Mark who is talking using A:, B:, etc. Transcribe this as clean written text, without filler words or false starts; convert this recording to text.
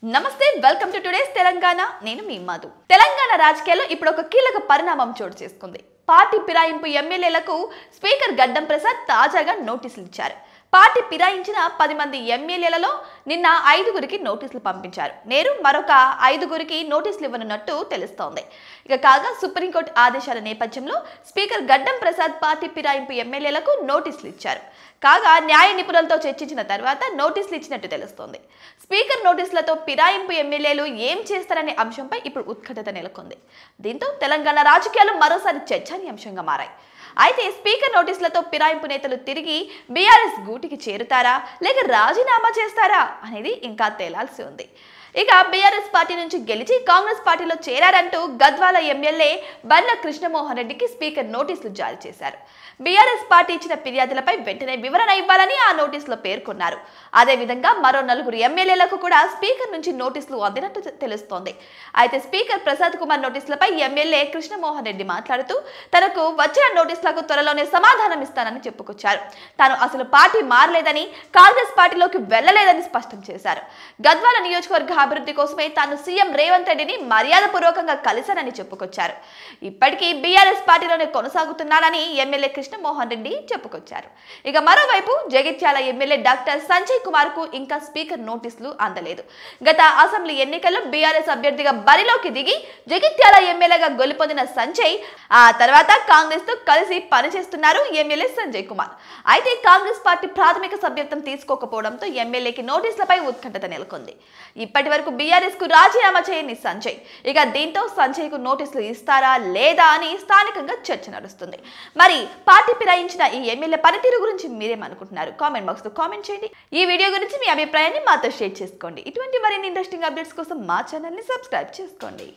A: నమస్తే welcome to today's Telangana నేను మీ మధు తెలంగాణ రాజకీయాల్లో ఇప్పుడు ఒక కీలక పరిణామం చోటు చేసుకుంది పార్టీ ఫిరాయింపు ఎమ్మెల్యేలకు స్పీకర్ గడ్డం ప్రసాద్ తాజాగా నోటీసులు ఇచ్చారు పార్టీ ఫిరాయించిన 10 మంది ఎమ్మెల్యేలలో నిన్న 5గురికి నోటీసులు పంపించారు నేరు మరొక 5గురికి నోటీసులు ఇవ్వనున్నట్టు తెలుస్తోంది ఇక కాగా సుప్రీంకోర్టు ఆదేశాల నేపథ్యంలో స్పీకర్ గడ్డం ప్రసాద్ పార్టీ ఫిరాయింపు ఎమ్మెల్యేలకు నోటీసులు ఇచ్చారు కాగా న్యాయ నిపుణులతో చర్చించిన తర్వాత నోటీసులు ఇచ్చినట్టు తెలుస్తోంది స్పీకర్ నోటీసులతో ఫిరాయింపు ఎమ్మెల్యేలు ఏం చేస్తారనే అంశంపై ఇప్పుడు ఉత్కంఠత నెలకొంది దీంతో తెలంగాణ రాజకీయాలు మరోసారి చర్చనీయాంశంగా మారాయి అయితే స్పీకర్ నోటీసులతో ఫిరాయింపు నేతలు తిరిగి బీఆర్ఎస్ గూటికి చేరుతారా లేక రాజీనామా చేస్తారా అనేది ఇంకా తేలాల్సి ఉంది ఇక బీఆర్ఎస్ పార్టీ నుంచి గెలిచి కాంగ్రెస్ పార్టీలో చేరారంటూ గద్వాల ఎమ్మెల్యే బండ్ల కృష్ణమోహన్ రెడ్డికి స్పీకర్ నోటీసులు జారీ చేశారు బీఆర్ఎస్ పార్టీ ఇచ్చిన ఫిర్యాదులపై వెంటనే వివరణ ఇవ్వాలని ఆ నోటీసులో పేర్కొన్నారు అదేవిధంగా మరో 4 ఎమ్మెల్యేలకు కూడా స్పీకర్ నుంచి నోటీసులు అందినట్టు తెలుస్తోంది అయితే స్పీకర్ ప్రసాద్ కుమార్ నోటీసులపై ఎమ్మెల్యే కృష్ణమోహన్ రెడ్డి మాట్లాడుతూ తనకు వచ్చిన నోటీసులకు త్వరలోనే సమాధానం ఇస్తానని చెప్పుకొచ్చారు తాను అసలు పార్టీ మారలేదని కాంగ్రెస్ పార్టీలోకి వెళ్లలేదని స్పష్టం చేశారు గద్వాల నియోజకవర్గ అభివృద్ధి కోసమే తాను సీఎం రేవంత్ రెడ్డిని మర్యాదపూర్వకంగా కలిశానని చెప్పుకొచ్చారు ఇప్పటికీ బీఆర్ఎస్ పార్టీలోనే కొనసాగుతున్నానని ఎమ్మెల్యే కృష్ణమోహన్ రెడ్డి చెప్పుకొచ్చారు ఇక మరోవైపు జగిత్యాల ఎమ్మెల్యే డాక్టర్ సంజయ్ కుమార్ కు ఇంకా స్పీకర్ నోటీసులు అందలేదు గత అసెంబ్లీ ఎన్నికల్లో బీఆర్ఎస్ అభ్యర్థిగా బరిలోకి దిగి జగిత్యాల ఎమ్మెల్యేగా గెలుపొందిన సంజయ్ ఆ తర్వాత కాంగ్రెస్ తో కలిసి పనిచేస్తున్నారు ఎమ్మెల్యే సంజయ్ కుమార్ అయితే కాంగ్రెస్ పార్టీ ప్రాథమిక సభ్యత్వం తీసుకోకపోవడంతో ఎమ్మెల్యేకి నోటీసులపై ఉత్కంఠత నెలకొంది ఇప్పటి వరకు బీఆర్ఎస్ కు రాజీనామా చేయని సంజయ్ ఇక దీంతో సంజయ్ కు నోటీసులు ఇస్తారా లేదా అని స్థానికంగా చర్చ నడుస్తుంది మరి పార్టీ ఫిరాయించిన ఈ ఎమ్మెల్యే పనితీరు గురించి మీరేమనుకుంటున్నారు కామెంట్ బాక్స్ లో కామెంట్ చేయండి ఈ వీడియో గురించి మీ అభిప్రాయాన్ని మాతో షేర్ చేసుకోండి ఇటువంటి మరిన్ని ఇంట్రెస్టింగ్ అప్డేట్స్ కోసం మా ఛానల్ ని సబ్స్క్రైబ్ చేసుకోండి